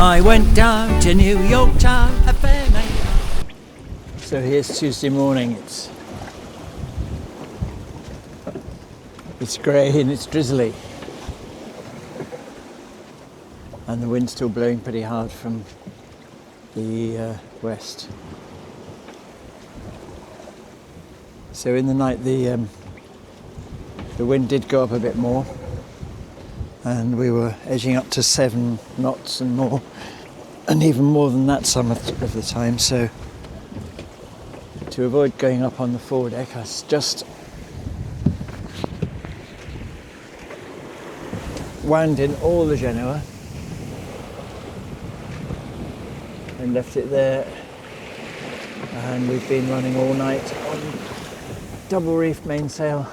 I went down to New York town, a fair night. So here's Tuesday morning. It's grey and it's drizzly, and the wind's still blowing pretty hard from the west. So in the night the wind did go up a bit more, and we were edging up to 7 knots and more, and even more than that some of the time. So to avoid going up on the foredeck, I just wound in all the Genoa and left it there, and we've been running all night on double reef mainsail,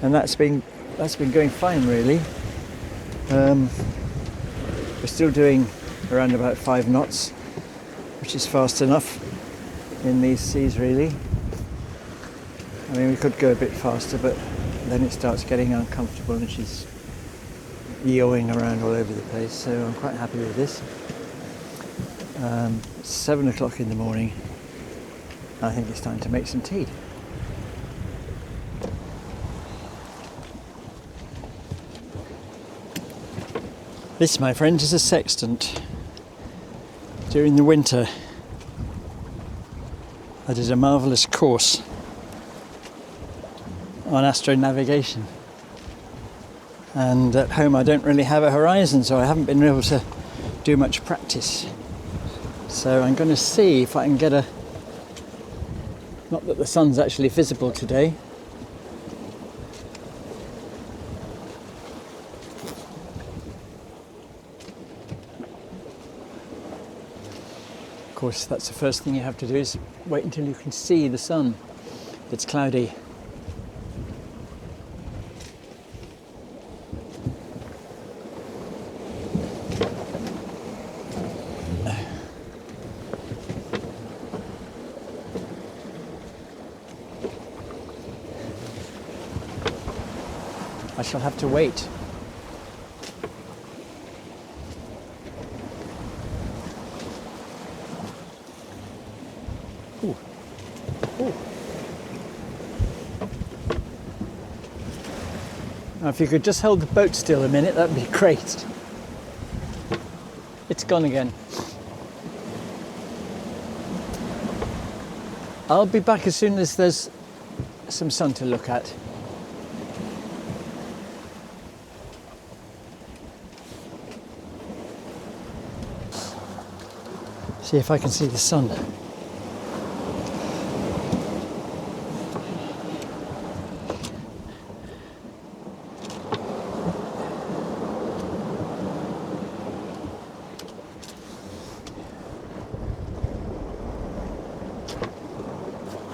and that's been going fine really. We're still doing around about 5 knots, which is fast enough in these seas really. I mean, we could go a bit faster, but then it starts getting uncomfortable and she's yo-ing around all over the place, so I'm quite happy with this. It's 7 o'clock in the morning. I think it's time to make some tea. This, my friend, is a sextant. During the winter, I did a marvellous course on astronavigation, and at home I don't really have a horizon, so I haven't been able to do much practice. So I'm going to see if I can get a, not that the sun's actually visible today, of course that's the first thing you have to do, is wait until you can see the sun. It's cloudy. I shall have to wait. Ooh. Ooh. Now, if you could just hold the boat still a minute, that'd be great. It's gone again. I'll be back as soon as there's some sun to look at. See if I can see the sun.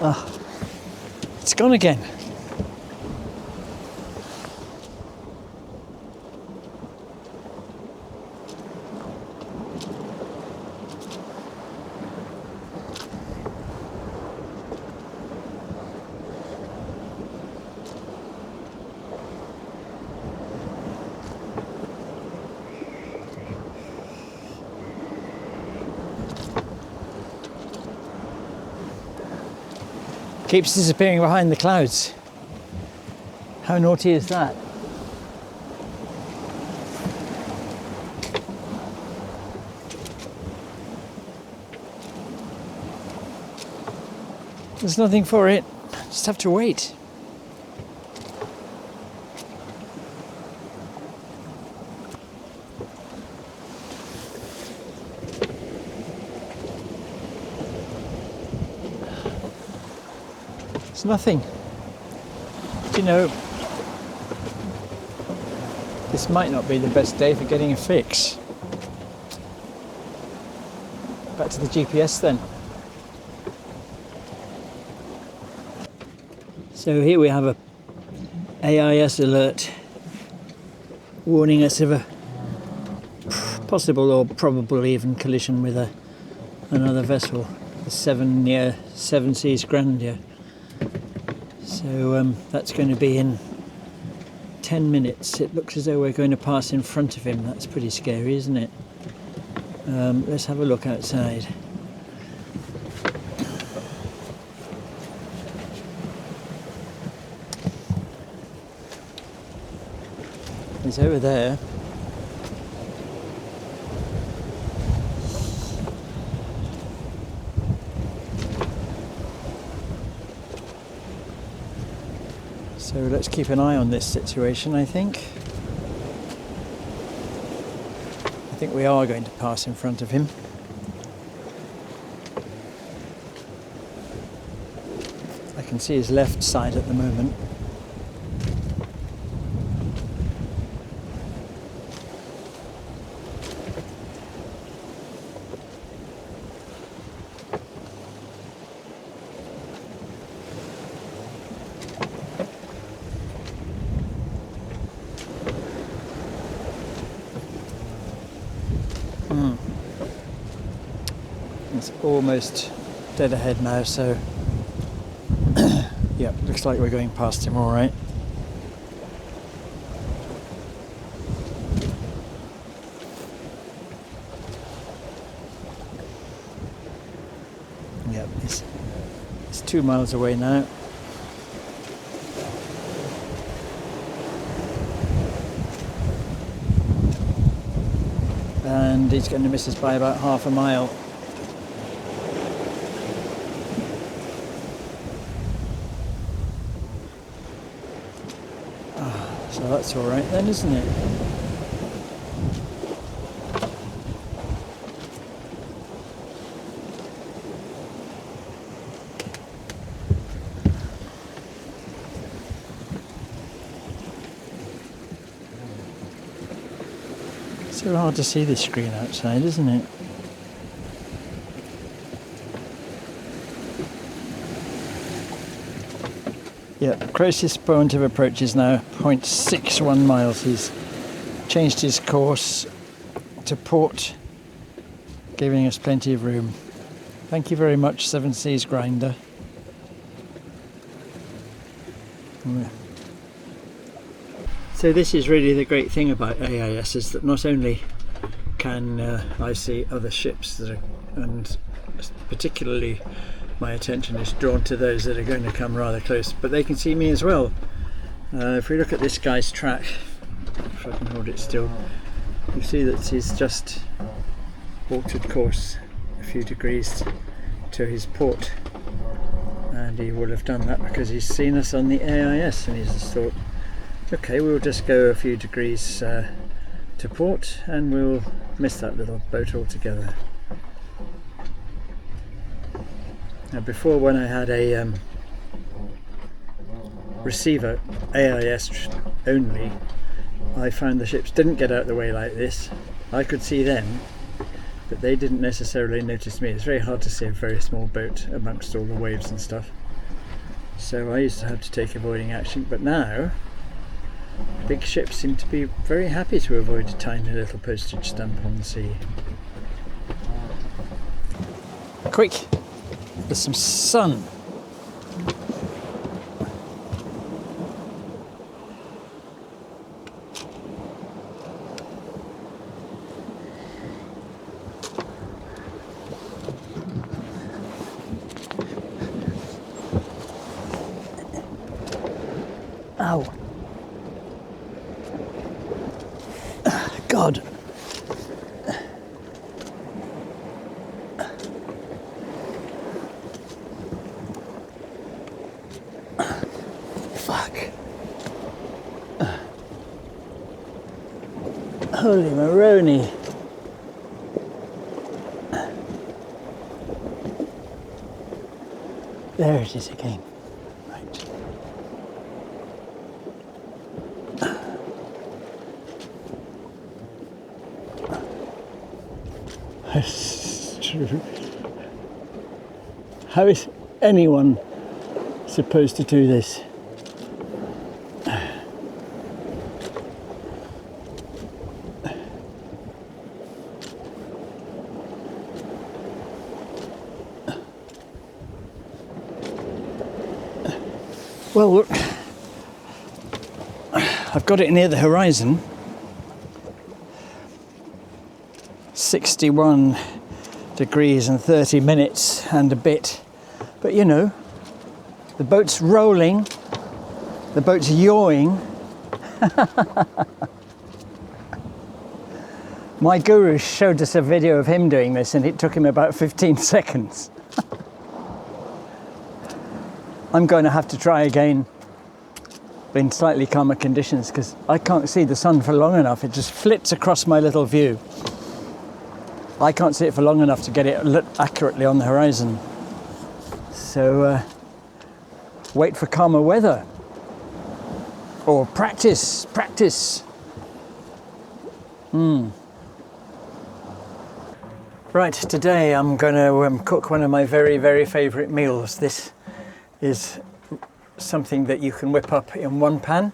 Ah, it's gone again. Keeps disappearing behind the clouds. How naughty is that? There's nothing for it. Just have to wait. It's nothing. You know, this might not be the best day for getting a fix. Back to the GPS then. So here we have a AIS alert warning us of a possible or probable even collision with another vessel, the 7 Seas Grandeur. So that's going to be in 10 minutes. It looks as though we're going to pass in front of him. That's pretty scary, isn't it? Let's have a look outside. He's over there. So let's keep an eye on this situation, I think. I think we are going to pass in front of him. I can see his left side at the moment. It's almost dead ahead now, so yeah, looks like we're going past him all right. Yeah, it's 2 miles away now. And he's going to miss us by about half a mile. So that's all right then, isn't it? So hard to see this screen outside, isn't it? Yeah, closest point of approach is now 0.61 miles. He's changed his course to port, giving us plenty of room. Thank you very much, Seven Seas Grinder. So this is really the great thing about AIS, is that not only can I see other ships that are, and particularly my attention is drawn to those that are going to come rather close, but they can see me as well. If we look at this guy's track, if I can hold it still, you see that he's just altered course a few degrees to his port, and he will have done that because he's seen us on the AIS and he's just thought, okay, we'll just go a few degrees to port and we'll miss that little boat altogether. Now before, when I had a receiver AIS only, I found the ships didn't get out of the way like this. I could see them, but they didn't necessarily notice me. It's very hard to see a very small boat amongst all the waves and stuff. So I used to have to take avoiding action, but now big ships seem to be very happy to avoid a tiny little postage stamp on the sea. Quick! There's some sun. Ow. God. Fuck. Holy Moroni. There it is again. Right. That's true. How is anyone supposed to do this? Well, I've got it near the horizon. 61 degrees and 30 minutes and a bit. But you know, the boat's rolling, the boat's yawing. My guru showed us a video of him doing this and it took him about 15 seconds. I'm going to have to try again in slightly calmer conditions because I can't see the sun for long enough. It just flits across my little view. I can't see it for long enough to get it accurately on the horizon. So wait for calmer weather. Or practice. Right, today I'm going to cook one of my very, very favourite meals. This is something that you can whip up in one pan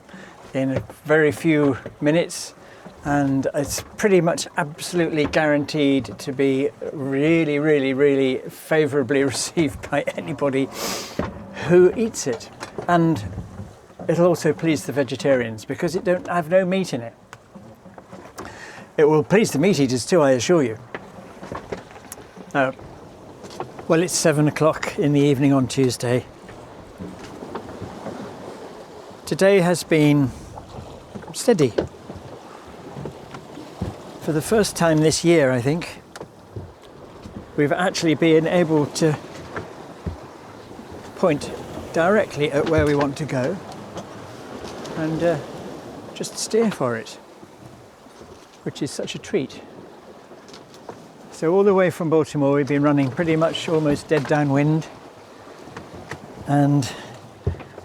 in a very few minutes, and it's pretty much absolutely guaranteed to be really, really, really favourably received by anybody who eats it. And it'll also please the vegetarians because it don't have no meat in it. It will please the meat eaters too, I assure you. Well, it's 7 o'clock in the evening on Tuesday. Today has been steady. For the first time this year, I think, we've actually been able to point directly at where we want to go and just steer for it, which is such a treat. So all the way from Baltimore we've been running pretty much almost dead downwind, and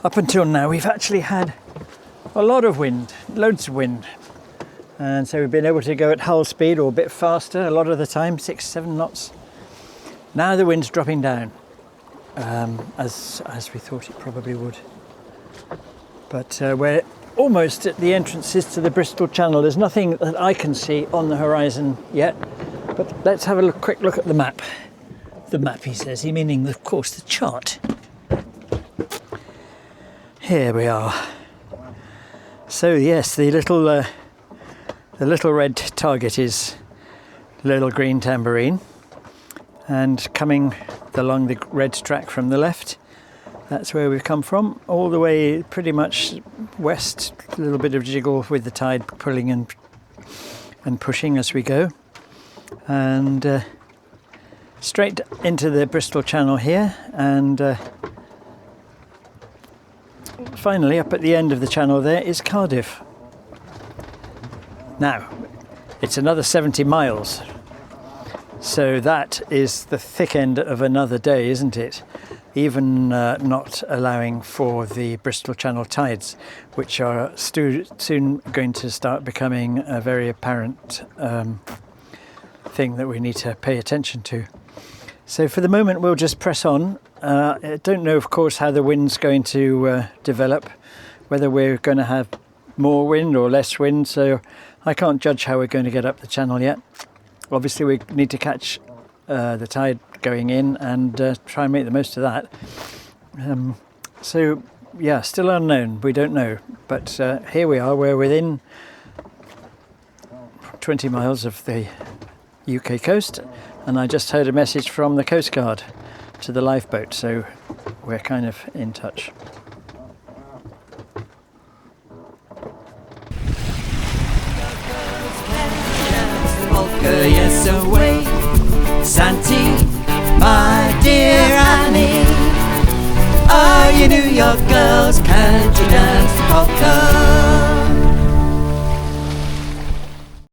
up until now we've actually had a lot of wind, loads of wind, and so we've been able to go at hull speed or a bit faster a lot of the time, 6-7 knots. Now the wind's dropping down, as we thought it probably would. But we're almost at the entrances to the Bristol Channel. There's nothing that I can see on the horizon yet, but let's have a quick look at the map. The map, he says, he meaning, of course, the chart. Here we are. So yes, the little red target is Little Green Tambourine, and coming along the red track from the left, that's where we've come from, all the way pretty much west. A little bit of jiggle with the tide pulling and pushing as we go, and straight into the Bristol Channel here, and finally up at the end of the channel there is Cardiff. Now it's another 70 miles, so that is the thick end of another day, isn't it? Even not allowing for the Bristol Channel tides, which are soon going to start becoming a very apparent thing that we need to pay attention to. So for the moment we'll just press on. I don't know, of course, how the wind's going to develop, whether we're going to have more wind or less wind, so I can't judge how we're going to get up the channel yet. Obviously we need to catch the tide going in and try and make the most of that. So yeah, still unknown, we don't know, but here we are, we're within 20 miles of the UK coast, and I just heard a message from the Coast Guard to the lifeboat, so we're kind of in touch. Yes, away, Santi, my dear Annie. Oh, you New York girls, can't you dance polka?